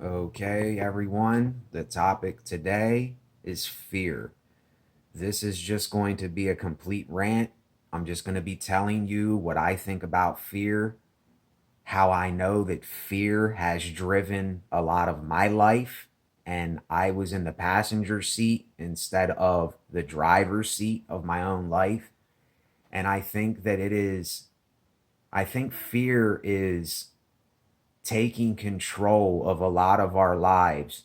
Okay, everyone, the topic today is fear. This is just going to be a complete rant. I'm just going to be telling you what I think about fear, how I know that fear has driven a lot of my life, and I was in the passenger seat instead of the driver's seat of my own life. And I think fear is taking control of a lot of our lives.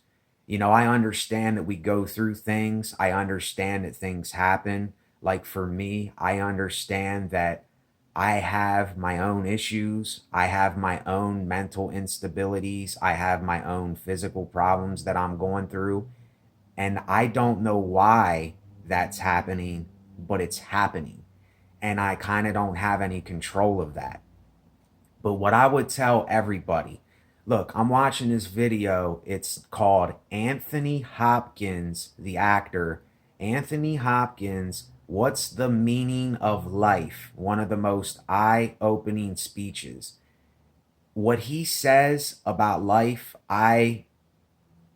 I understand that we go through things. I understand that things happen. Like for me, I understand that I have my own issues. I have my own mental instabilities. I have my own physical problems that I'm going through. And I don't know why that's happening, but it's happening. And I kind of don't have any control of that. But what I would tell everybody, look, I'm watching this video. It's called Anthony Hopkins, the actor. Anthony Hopkins, What's the Meaning of Life? One of the most eye opening speeches. What he says about life, I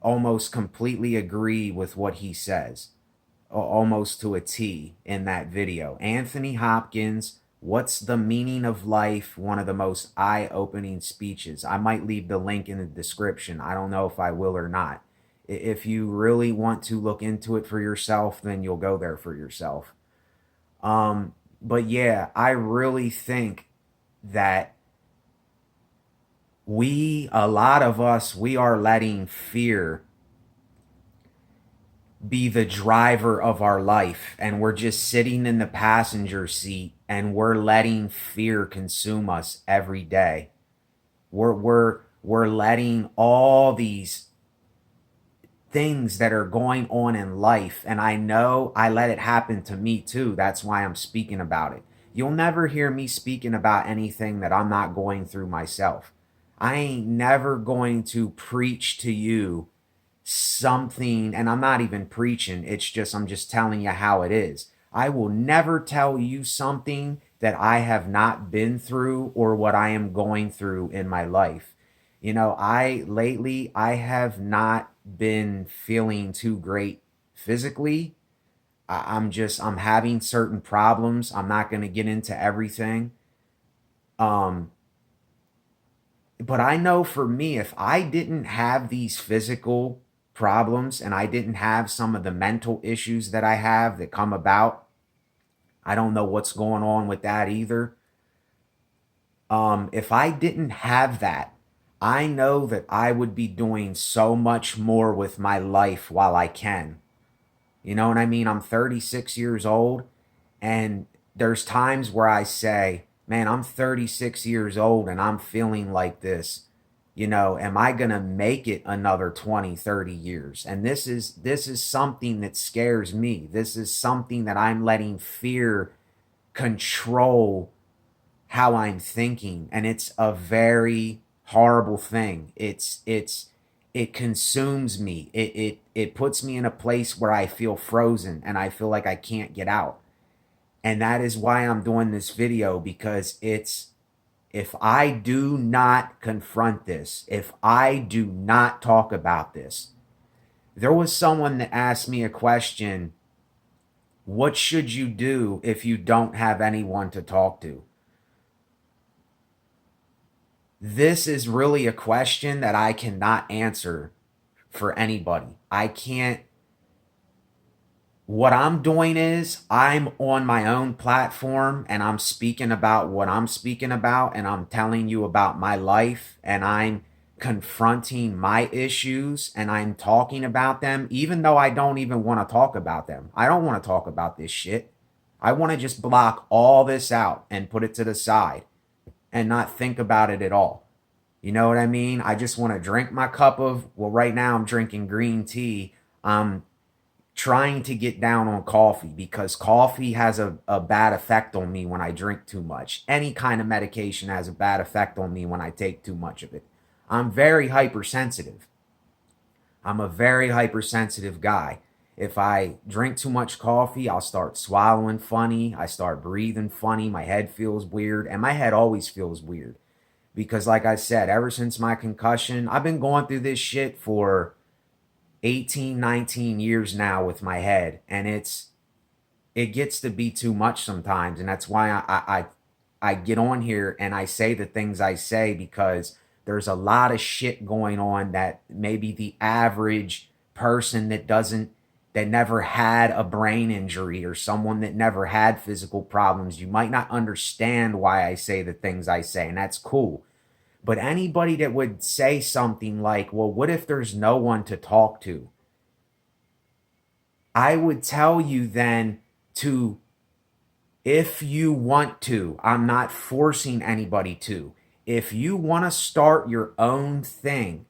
almost completely agree with what he says, almost to a T in that video. Anthony Hopkins, What's the Meaning of Life? One of the most eye opening speeches. I might leave the link in the description. I don't know if I will or not. If you really want to look into it for yourself, then you'll go there for yourself. But yeah, I really think that a lot of us, we are letting fear be the driver of our life, and we're just sitting in the passenger seat and we're letting fear consume us every day. We're letting all these things that are going on in life, and I know I let it happen to me too. That's why I'm speaking about it. You'll never hear me speaking about anything that I'm not going through myself. I ain't never going to preach to you something, and I'm not even preaching. It's just, I'm just telling you how it is. I will never tell you something that I have not been through or what I am going through in my life. I have not been feeling too great physically. I'm having certain problems. I'm not going to get into everything. Um, but I know for me, if I didn't have these physical problems and I didn't have some of the mental issues that I have that come about, I don't know what's going on with that either. If I didn't have that, I know that I would be doing so much more with my life while I can. You know what I mean? I'm 36 years old, and there's times where I say, man, I'm 36 years old and I'm feeling like this. Am I going to make it another 20, 30 years? And this is something that scares me. This is something that I'm letting fear control how I'm thinking, and it's a very horrible thing. It consumes me. It puts me in a place where I feel frozen and I feel like I can't get out. And that is why I'm doing this video, because if I do not confront this, if I do not talk about this, there was someone that asked me a question: what should you do if you don't have anyone to talk to? This is really a question that I cannot answer for anybody. I can't. What I'm doing is I'm on my own platform and I'm speaking about what I'm speaking about, and I'm telling you about my life, and I'm confronting my issues and I'm talking about them, even though I don't even want to talk about them. I don't want to talk about this shit. I want to just block all this out and put it to the side and not think about it at all. You know what I mean? I just want to drink my cup of, well, right now I'm drinking green tea. I'm trying to get down on coffee because coffee has a bad effect on me when I drink too much. Any kind of medication has a bad effect on me when I take too much of it. I'm very hypersensitive. I'm a very hypersensitive guy. If I drink too much coffee, I'll start swallowing funny. I start breathing funny. My head feels weird, and my head always feels weird Because like I said, ever since my concussion, I've been going through this shit for 18, 19 years now with my head. And it gets to be too much sometimes. And that's why I get on here and I say the things I say, because there's a lot of shit going on that maybe the average person that never had a brain injury, or someone that never had physical problems, you might not understand why I say the things I say, and that's cool. But anybody that would say something like, well, what if there's no one to talk to? I would tell you then to, if you want to, I'm not forcing anybody to. If you want to start your own thing,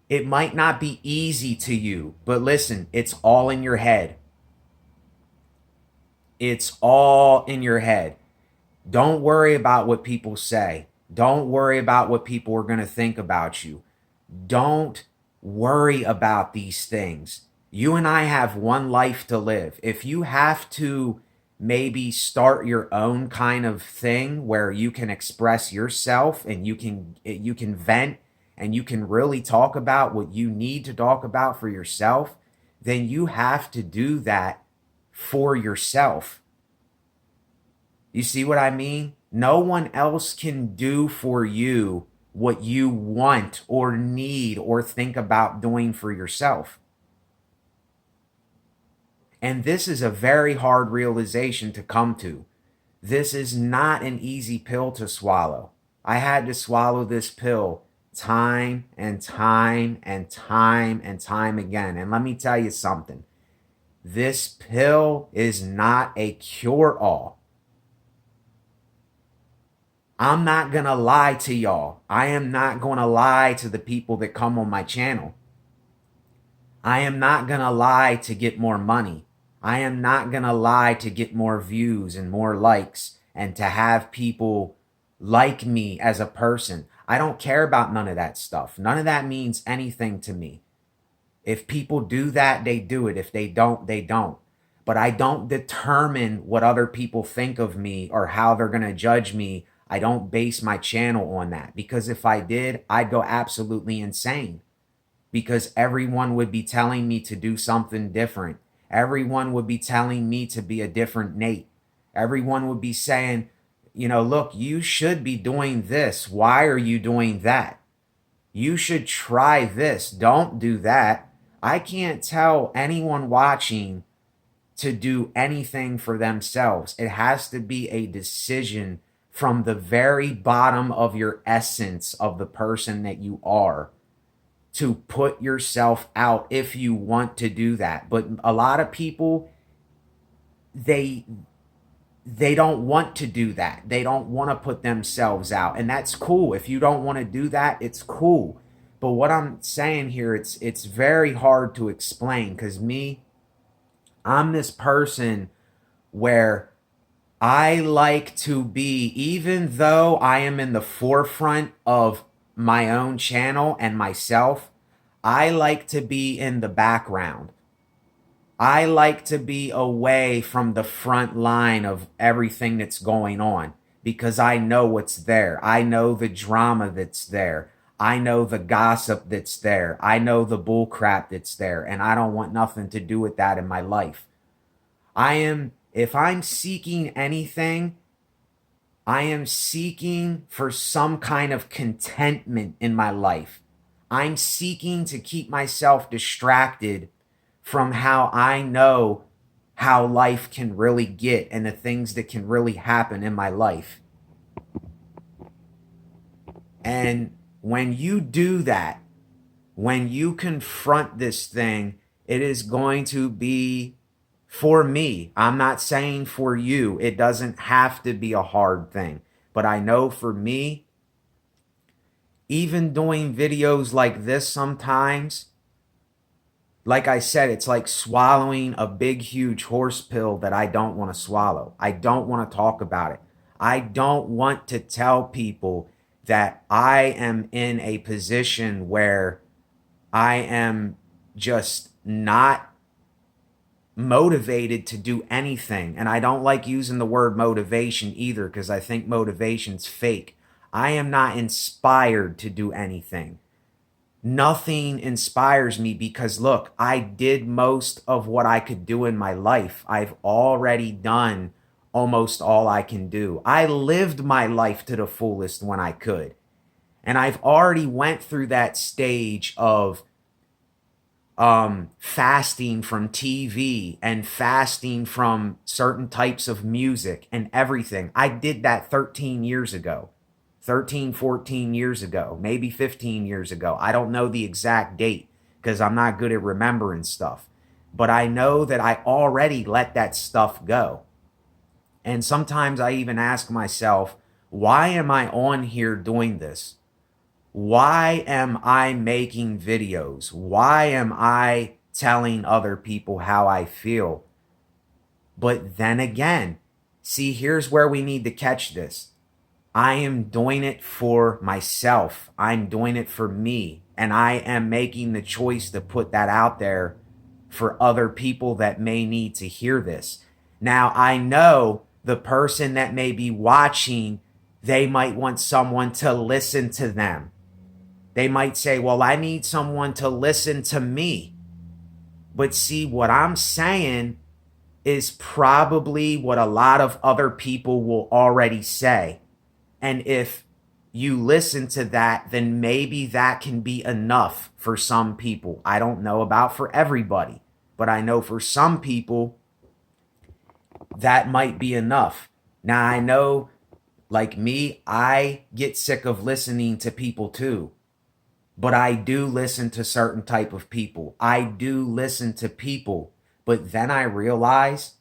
it might not be easy to you, but listen, it's all in your head. It's all in your head. Don't worry about what people say. Don't worry about what people are going to think about you. Don't worry about these things. You and I have one life to live. If you have to maybe start your own kind of thing where you can express yourself and you can vent and you can really talk about what you need to talk about for yourself, then you have to do that for yourself. You see what I mean? No one else can do for you what you want or need or think about doing for yourself. And this is a very hard realization to come to. This is not an easy pill to swallow. I had to swallow this pill time and time and time and time again. And let me tell you something. This pill is not a cure-all. I'm not going to lie to y'all. I am not going to lie to the people that come on my channel. I am not going to lie to get more money. I am not going to lie to get more views and more likes and to have people like me as a person. I don't care about none of that stuff. None of that means anything to me. If people do that, they do it. If they don't, they don't. But I don't determine what other people think of me or how they're going to judge me. I don't base my channel on that, because if I did, I'd go absolutely insane, because everyone would be telling me to do something different. Everyone would be telling me to be a different Nate. Everyone would be saying, look, you should be doing this. Why are you doing that? You should try this. Don't do that. I can't tell anyone watching to do anything for themselves. It has to be a decision from the very bottom of your essence of the person that you are, to put yourself out if you want to do that. But a lot of people, they don't want to do that. They don't want to put themselves out. And that's cool. If you don't want to do that, it's cool. But what I'm saying here, it's very hard to explain, because I'm this person where I like to be, even though I am in the forefront of my own channel and myself, I like to be in the background. I like to be away from the front line of everything that's going on, because I know what's there. I know the drama that's there. I know the gossip that's there. I know the bull crap that's there, and I don't want nothing to do with that in my life. If I'm seeking anything, I am seeking for some kind of contentment in my life. I'm seeking to keep myself distracted from how I know how life can really get and the things that can really happen in my life. And when you do that, when you confront this thing, it is going to be, for me, I'm not saying for you, it doesn't have to be a hard thing. But I know for me, even doing videos like this sometimes, like I said, it's like swallowing a big, huge horse pill that I don't want to swallow. I don't want to talk about it. I don't want to tell people that I am in a position where I am just not motivated to do anything. And I don't like using the word motivation either, because I think motivation's fake. I am not inspired to do anything. Nothing inspires me because look, I did most of what I could do in my life. I've already done almost all I can do. I lived my life to the fullest when I could. And I've already went through that stage of fasting from TV and fasting from certain types of music and everything. I did that 13 years ago, 13, 14 years ago, maybe 15 years ago. I don't know the exact date because I'm not good at remembering stuff. But I know that I already let that stuff go. And sometimes I even ask myself, why am I on here doing this? Why am I making videos? Why am I telling other people how I feel? But then again, see, here's where we need to catch this. I am doing it for myself. I'm doing it for me. And I am making the choice to put that out there for other people that may need to hear this. Now, I know the person that may be watching, they might want someone to listen to them. They might say, well, I need someone to listen to me. But see, what I'm saying is probably what a lot of other people will already say. And if you listen to that, then maybe that can be enough for some people. I don't know about for everybody, but I know for some people that might be enough. Now, I know, like me, I get sick of listening to people too. But I do listen to certain type of people. I do listen to people. But then I realize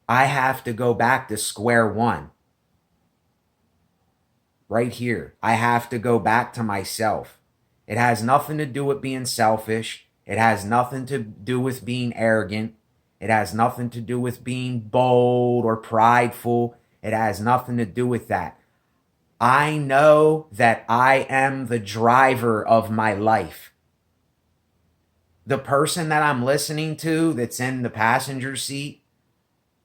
I have to go back to square one. Right here. I have to go back to myself. It has nothing to do with being selfish. It has nothing to do with being arrogant. It has nothing to do with being bold or prideful. It has nothing to do with that. I know that I am the driver of my life. The person that I'm listening to that's in the passenger seat,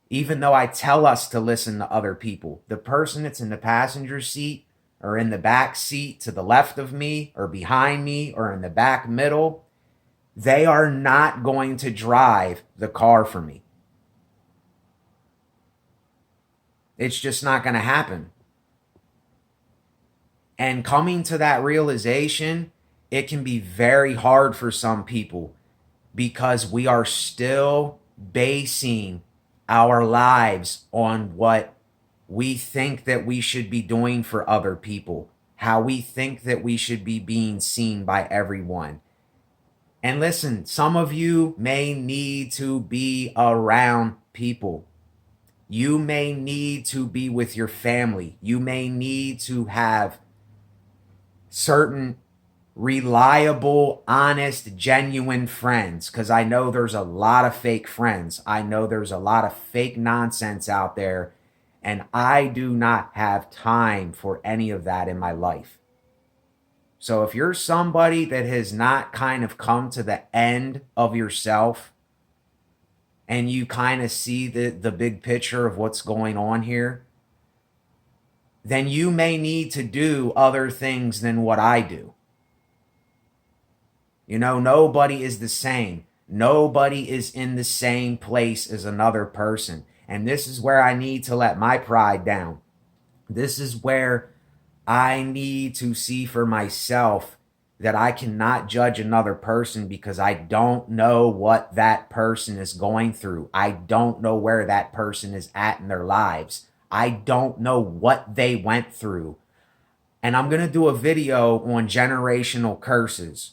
even though I tell us to listen to other people, the person that's in the passenger seat or in the back seat to the left of me or behind me or in the back middle, they are not going to drive the car for me. It's just not going to happen. And coming to that realization, it can be very hard for some people because we are still basing our lives on what we think that we should be doing for other people, how we think that we should be being seen by everyone. And listen, some of you may need to be around people. You may need to be with your family. You may need to have certain reliable, honest, genuine friends, because I know there's a lot of fake friends. I know there's a lot of fake nonsense out there, and I do not have time for any of that in my life. So if you're somebody that has not kind of come to the end of yourself and you kind of see the big picture of what's going on here, then you may need to do other things than what I do. You know, nobody is the same. Nobody is in the same place as another person. And this is where I need to let my pride down. This is where I need to see for myself that I cannot judge another person because I don't know what that person is going through. I don't know where that person is at in their lives. I don't know what they went through. And I'm going to do a video on generational curses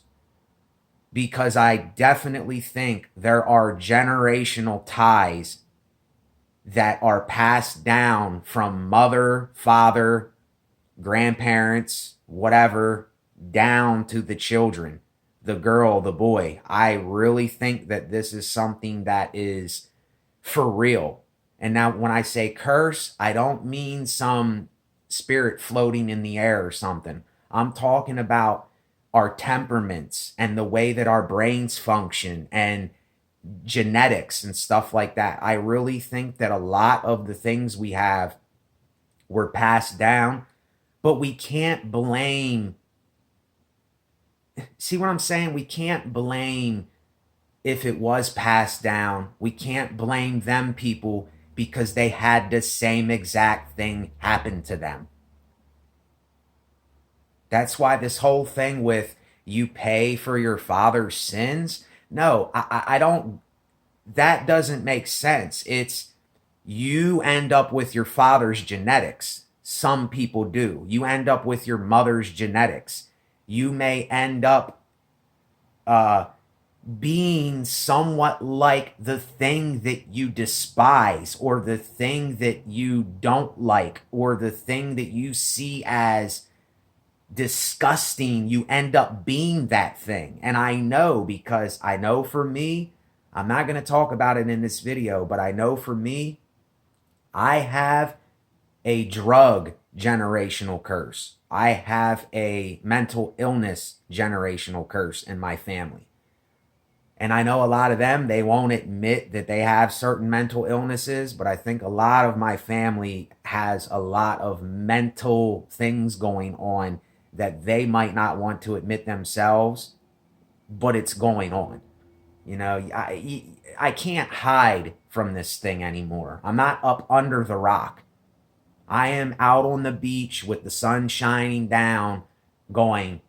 because I definitely think there are generational ties that are passed down from mother, father, grandparents, whatever, down to the children, the girl, the boy. I really think that this is something that is for real. And now when I say curse, I don't mean some spirit floating in the air or something. I'm talking about our temperaments and the way that our brains function and genetics and stuff like that. I really think that a lot of the things we have were passed down. But we can't blame, see what I'm saying? We can't blame if it was passed down. We can't blame them people because they had the same exact thing happen to them. That's why this whole thing with you pay for your father's sins, no, I don't, that doesn't make sense. It's you end up with your father's genetics. Some people do. You end up with your mother's genetics. You may end up being somewhat like the thing that you despise, or the thing that you don't like, or the thing that you see as disgusting. You end up being that thing. And I know, because I know for me, I'm not going to talk about it in this video, but I know for me, I have a drug generational curse. I have a mental illness generational curse in my family. And I know a lot of them, they won't admit that they have certain mental illnesses, but I think a lot of my family has a lot of mental things going on that they might not want to admit themselves, but it's going on. You know, I can't hide from this thing anymore. I'm not up under the rock. I am out on the beach with the sun shining down going,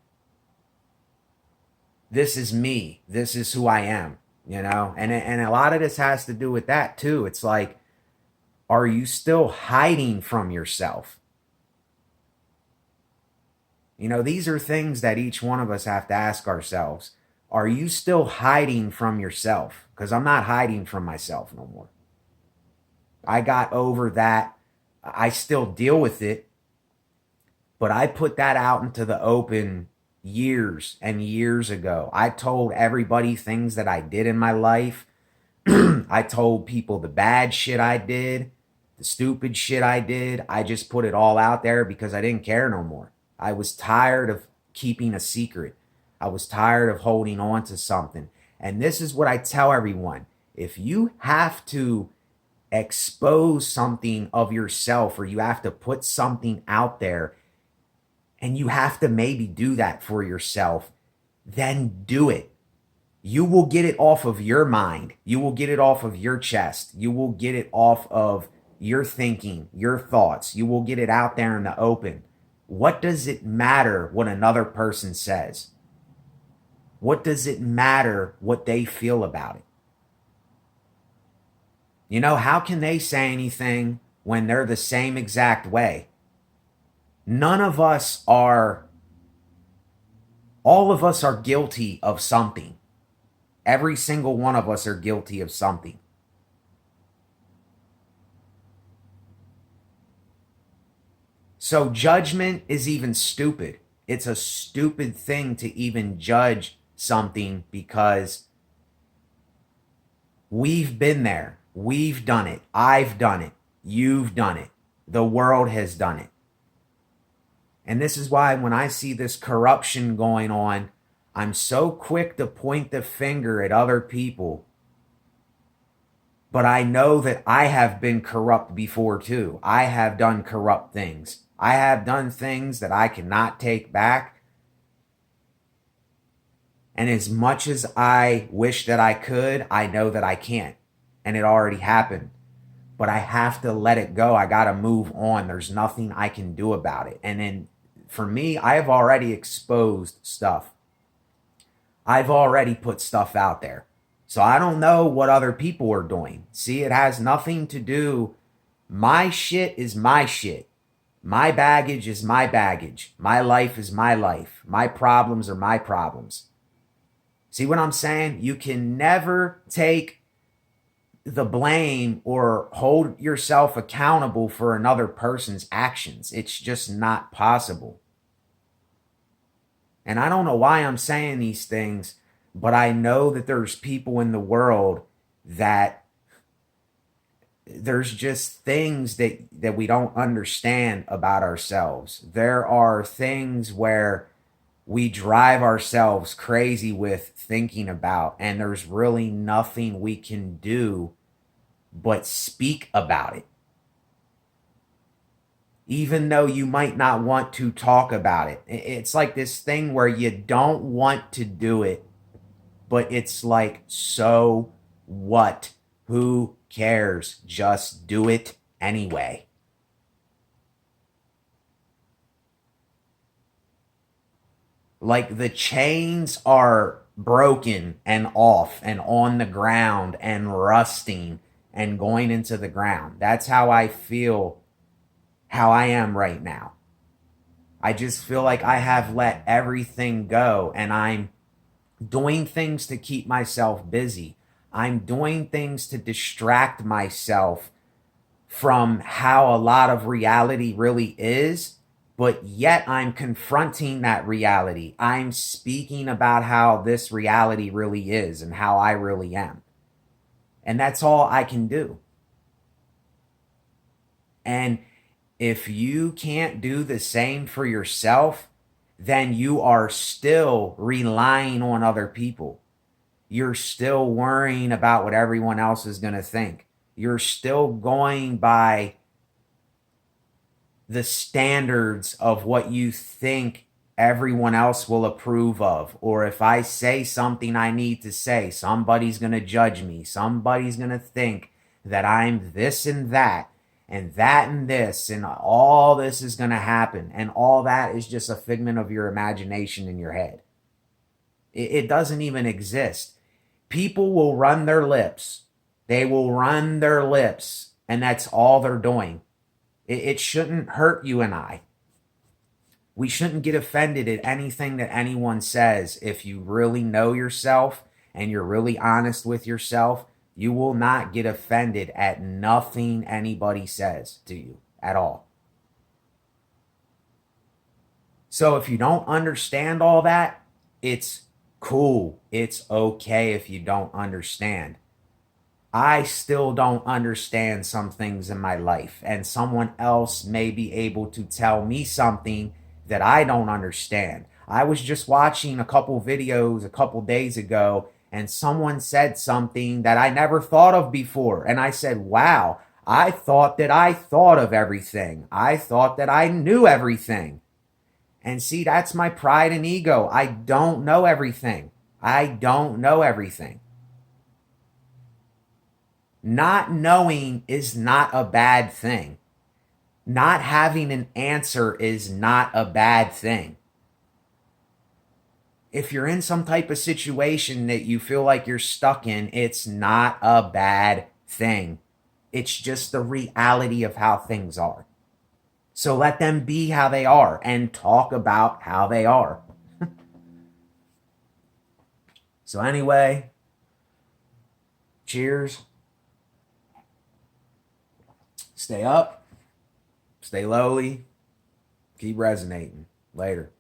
this is me. This is who I am, you know? And a lot of this has to do with that too. It's like, are you still hiding from yourself? You know, these are things that each one of us have to ask ourselves. Are you still hiding from yourself? Because I'm not hiding from myself no more. I got over that. I still deal with it, but I put that out into the open years and years ago. I told everybody things that I did in my life. I told people the bad shit I did, the stupid shit I did. I just put it all out there because I didn't care no more. I was tired of keeping a secret. I was tired of holding on to something. And this is what I tell everyone. If you have to expose something of yourself, or you have to put something out there, and you have to maybe do that for yourself, then do it. You will get it off of your mind. You will get it off of your chest. You will get it off of your thinking, your thoughts. You will get it out there in the open. What does it matter what another person says? What does it matter what they feel about it? You know, how can they say anything when they're the same exact way? None of us are, all of us are guilty of something. Every single one of us are guilty of something. So judgment is even stupid. It's a stupid thing to even judge something, because we've been there. We've done it. I've done it. You've done it. The world has done it. And this is why when I see this corruption going on, I'm so quick to point the finger at other people. But I know that I have been corrupt before too. I have done corrupt things. I have done things that I cannot take back. And as much as I wish that I could, I know that I can't. And it already happened. But I have to let it go. I got to move on. There's nothing I can do about it. And then for me, I have already exposed stuff. I've already put stuff out there. So I don't know what other people are doing. See, it has nothing to do. My shit is my shit. My baggage is my baggage. My life is my life. My problems are my problems. See what I'm saying? You can never take the blame or hold yourself accountable for another person's actions. It's just not possible. And I don't know why I'm saying these things, but I know that there's people in the world that there's just things that we don't understand about ourselves. There are things where we drive ourselves crazy with thinking about, and there's really nothing we can do but speak about it. even though you might not want to talk about it. It's like this thing where you don't want to do it, but it's like, so what? Who cares? Just do it anyway. Like the chains are broken and off and on the ground and rusting and going into the ground. That's how I feel, how I am right now. I just feel like I have let everything go and I'm doing things to keep myself busy. I'm doing things to distract myself from how a lot of reality really is, but yet I'm confronting that reality. I'm speaking about how this reality really is and how I really am. And that's all I can do. And if you can't do the same for yourself, then you are still relying on other people. You're still worrying about what everyone else is going to think. You're still going by the standards of what you think everyone else will approve of. Or if I say something I need to say, somebody's going to judge me. Somebody's going to think that I'm this and that and that and this, and all this is going to happen. And all that is just a figment of your imagination in your head. It doesn't even exist. People will run their lips. They will run their lips, and that's all they're doing. It shouldn't hurt you and I. We shouldn't get offended at anything that anyone says. If you really know yourself and you're really honest with yourself, you will not get offended at nothing anybody says to you at all. So if you don't understand all that, it's cool. It's okay if you don't understand. I still don't understand some things in my life, and someone else may be able to tell me something that I don't understand. I was just watching a couple videos a couple days ago, and someone said something that I never thought of before. And I said, wow, I thought that I thought of everything. I thought that I knew everything. And see, that's my pride and ego. I don't know everything. I don't know everything. Not knowing is not a bad thing. Not having an answer is not a bad thing. If you're in some type of situation that you feel like you're stuck in, it's not a bad thing. It's just the reality of how things are. So let them be how they are and talk about how they are. So anyway, cheers. Stay up, stay lowly, keep resonating. Later.